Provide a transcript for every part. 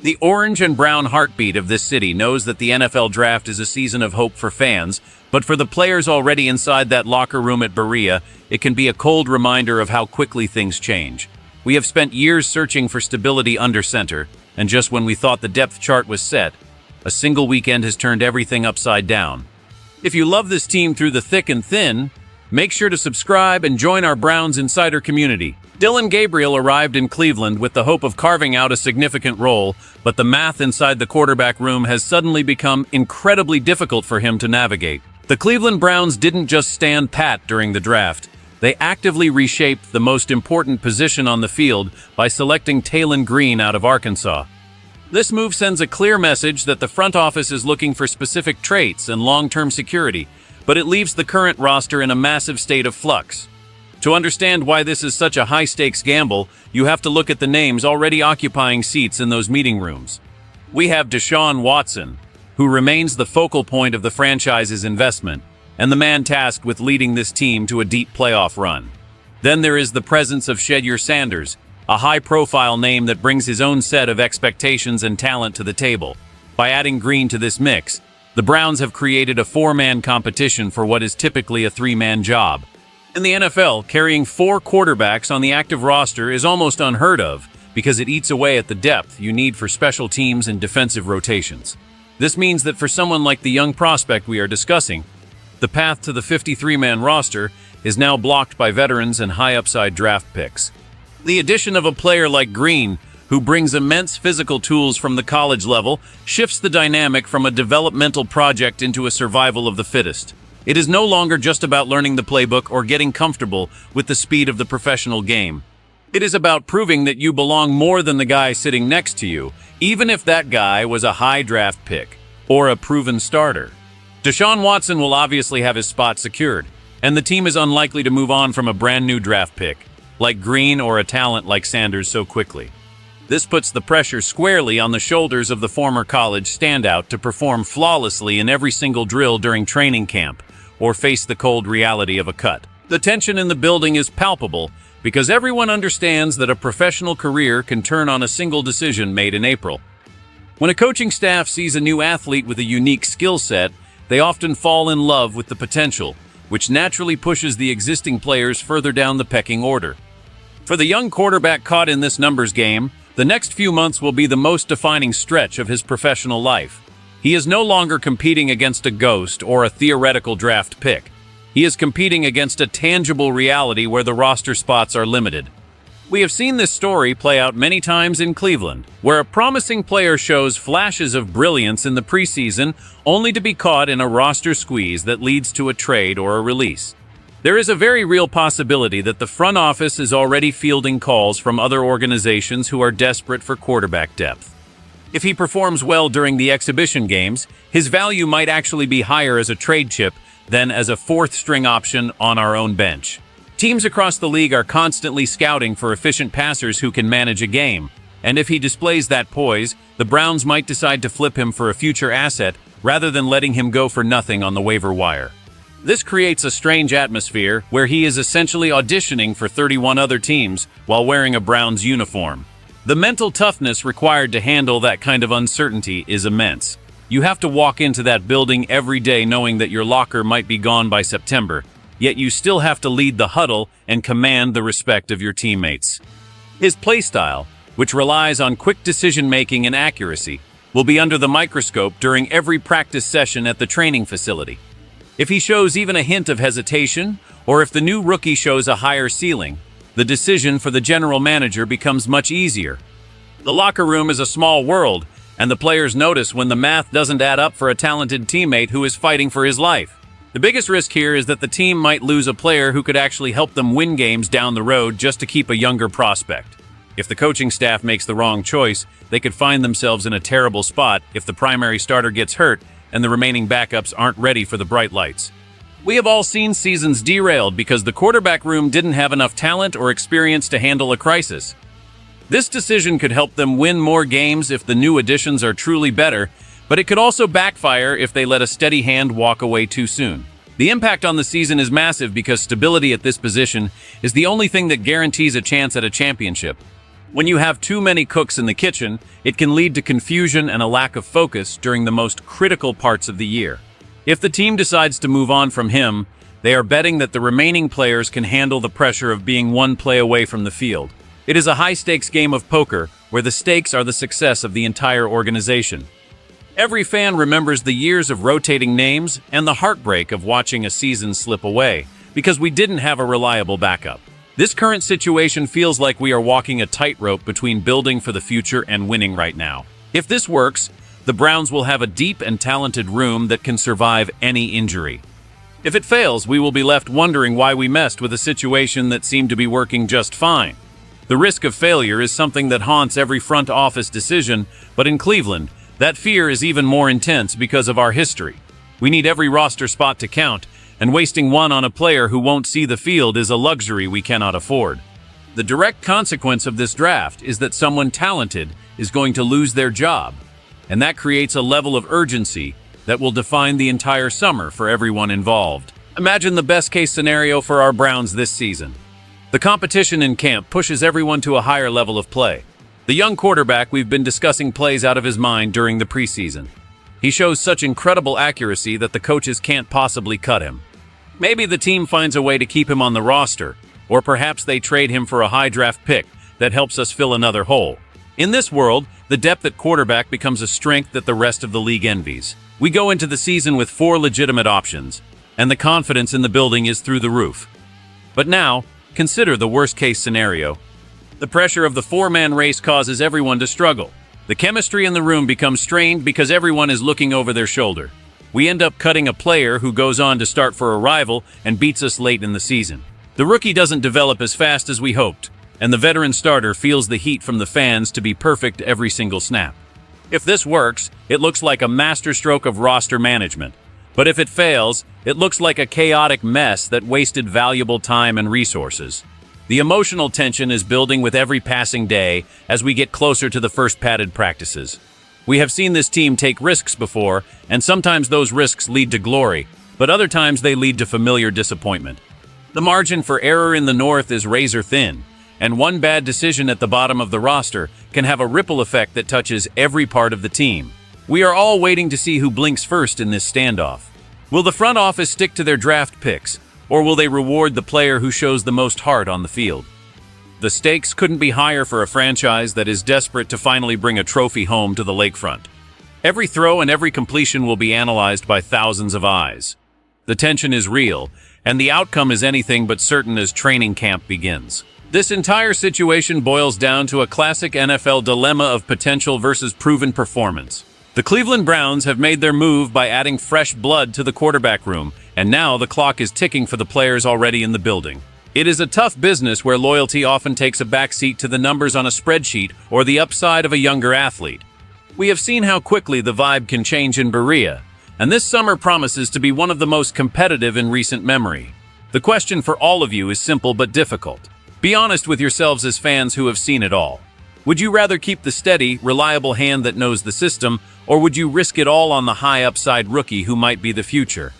The orange and brown heartbeat of this city knows that the NFL draft is a season of hope for fans, but for the players already inside that locker room at Berea, it can be a cold reminder of how quickly things change. We have spent years searching for stability under center, and just when we thought the depth chart was set, a single weekend has turned everything upside down. If you love this team through the thick and thin, make sure to subscribe and join our Browns Insider community. Dillon Gabriel arrived in Cleveland with the hope of carving out a significant role, but the math inside the quarterback room has suddenly become incredibly difficult for him to navigate. The Cleveland Browns didn't just stand pat during the draft. They actively reshaped the most important position on the field by selecting Talon Green out of Arkansas. This move sends a clear message that the front office is looking for specific traits and long-term security, but it leaves the current roster in a massive state of flux. To understand why this is such a high-stakes gamble, you have to look at the names already occupying seats in those meeting rooms. We have Deshaun Watson, who remains the focal point of the franchise's investment, and the man tasked with leading this team to a deep playoff run. Then there is the presence of Shedeur Sanders, a high-profile name that brings his own set of expectations and talent to the table. By adding Green to this mix, the Browns have created a four-man competition for what is typically a three-man job. In the NFL, carrying four quarterbacks on the active roster is almost unheard of because it eats away at the depth you need for special teams and defensive rotations. This means that for someone like the young prospect we are discussing, the path to the 53-man roster is now blocked by veterans and high-upside draft picks. The addition of a player like Green, who brings immense physical tools from the college level, shifts the dynamic from a developmental project into a survival of the fittest. It is no longer just about learning the playbook or getting comfortable with the speed of the professional game. It is about proving that you belong more than the guy sitting next to you, even if that guy was a high draft pick or a proven starter. Deshaun Watson will obviously have his spot secured, and the team is unlikely to move on from a brand new draft pick, like Green or a talent like Sanders so quickly. This puts the pressure squarely on the shoulders of the former college standout to perform flawlessly in every single drill during training camp, or face the cold reality of a cut. The tension in the building is palpable because everyone understands that a professional career can turn on a single decision made in April. When a coaching staff sees a new athlete with a unique skill set, they often fall in love with the potential, which naturally pushes the existing players further down the pecking order. For the young quarterback caught in this numbers game, the next few months will be the most defining stretch of his professional life. He is no longer competing against a ghost or a theoretical draft pick. He is competing against a tangible reality where the roster spots are limited. We have seen this story play out many times in Cleveland, where a promising player shows flashes of brilliance in the preseason only to be caught in a roster squeeze that leads to a trade or a release. There is a very real possibility that the front office is already fielding calls from other organizations who are desperate for quarterback depth. If he performs well during the exhibition games, his value might actually be higher as a trade chip than as a fourth-string option on our own bench. Teams across the league are constantly scouting for efficient passers who can manage a game, and if he displays that poise, the Browns might decide to flip him for a future asset rather than letting him go for nothing on the waiver wire. This creates a strange atmosphere where he is essentially auditioning for 31 other teams while wearing a Browns uniform. The mental toughness required to handle that kind of uncertainty is immense. You have to walk into that building every day knowing that your locker might be gone by September, yet you still have to lead the huddle and command the respect of your teammates. His playstyle, which relies on quick decision-making and accuracy, will be under the microscope during every practice session at the training facility. If he shows even a hint of hesitation, or if the new rookie shows a higher ceiling, the decision for the general manager becomes much easier. The locker room is a small world, and the players notice when the math doesn't add up for a talented teammate who is fighting for his life. The biggest risk here is that the team might lose a player who could actually help them win games down the road just to keep a younger prospect. If the coaching staff makes the wrong choice, they could find themselves in a terrible spot if the primary starter gets hurt and the remaining backups aren't ready for the bright lights. We have all seen seasons derailed because the quarterback room didn't have enough talent or experience to handle a crisis. This decision could help them win more games if the new additions are truly better, but it could also backfire if they let a steady hand walk away too soon. The impact on the season is massive because stability at this position is the only thing that guarantees a chance at a championship. When you have too many cooks in the kitchen, it can lead to confusion and a lack of focus during the most critical parts of the year. If the team decides to move on from him, they are betting that the remaining players can handle the pressure of being one play away from the field. It is a high-stakes game of poker where the stakes are the success of the entire organization. Every fan remembers the years of rotating names and the heartbreak of watching a season slip away because we didn't have a reliable backup. This current situation feels like we are walking a tightrope between building for the future and winning right now. If this works, the Browns will have a deep and talented room that can survive any injury. If it fails, we will be left wondering why we messed with a situation that seemed to be working just fine. The risk of failure is something that haunts every front office decision, but in Cleveland, that fear is even more intense because of our history. We need every roster spot to count, and wasting one on a player who won't see the field is a luxury we cannot afford. The direct consequence of this draft is that someone talented is going to lose their job, and that creates a level of urgency that will define the entire summer for everyone involved. Imagine the best-case scenario for our Browns this season. The competition in camp pushes everyone to a higher level of play. The young quarterback we've been discussing plays out of his mind during the preseason. He shows such incredible accuracy that the coaches can't possibly cut him. Maybe the team finds a way to keep him on the roster, or perhaps they trade him for a high draft pick that helps us fill another hole. In this world, the depth at quarterback becomes a strength that the rest of the league envies. We go into the season with 4 legitimate options, and the confidence in the building is through the roof. But now, consider the worst-case scenario. The pressure of the 4-man race causes everyone to struggle. The chemistry in the room becomes strained because everyone is looking over their shoulder. We end up cutting a player who goes on to start for a rival and beats us late in the season. The rookie doesn't develop as fast as we hoped, and the veteran starter feels the heat from the fans to be perfect every single snap. If this works, it looks like a masterstroke of roster management. But if it fails, it looks like a chaotic mess that wasted valuable time and resources. The emotional tension is building with every passing day as we get closer to the first padded practices. We have seen this team take risks before, and sometimes those risks lead to glory, but other times they lead to familiar disappointment. The margin for error in the North is razor thin, and one bad decision at the bottom of the roster can have a ripple effect that touches every part of the team. We are all waiting to see who blinks first in this standoff. Will the front office stick to their draft picks, or will they reward the player who shows the most heart on the field? The stakes couldn't be higher for a franchise that is desperate to finally bring a trophy home to the lakefront. Every throw and every completion will be analyzed by thousands of eyes. The tension is real, and the outcome is anything but certain as training camp begins. This entire situation boils down to a classic NFL dilemma of potential versus proven performance. The Cleveland Browns have made their move by adding fresh blood to the quarterback room, and now the clock is ticking for the players already in the building. It is a tough business where loyalty often takes a backseat to the numbers on a spreadsheet or the upside of a younger athlete. We have seen how quickly the vibe can change in Berea, and this summer promises to be one of the most competitive in recent memory. The question for all of you is simple but difficult. Be honest with yourselves as fans who have seen it all. Would you rather keep the steady, reliable hand that knows the system, or would you risk it all on the high-upside rookie who might be the future?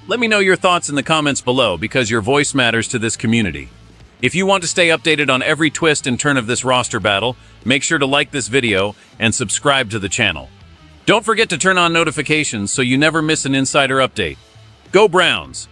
Let me know your thoughts in the comments below because your voice matters to this community. If you want to stay updated on every twist and turn of this roster battle, make sure to like this video and subscribe to the channel. Don't forget to turn on notifications so you never miss an insider update. Go Browns!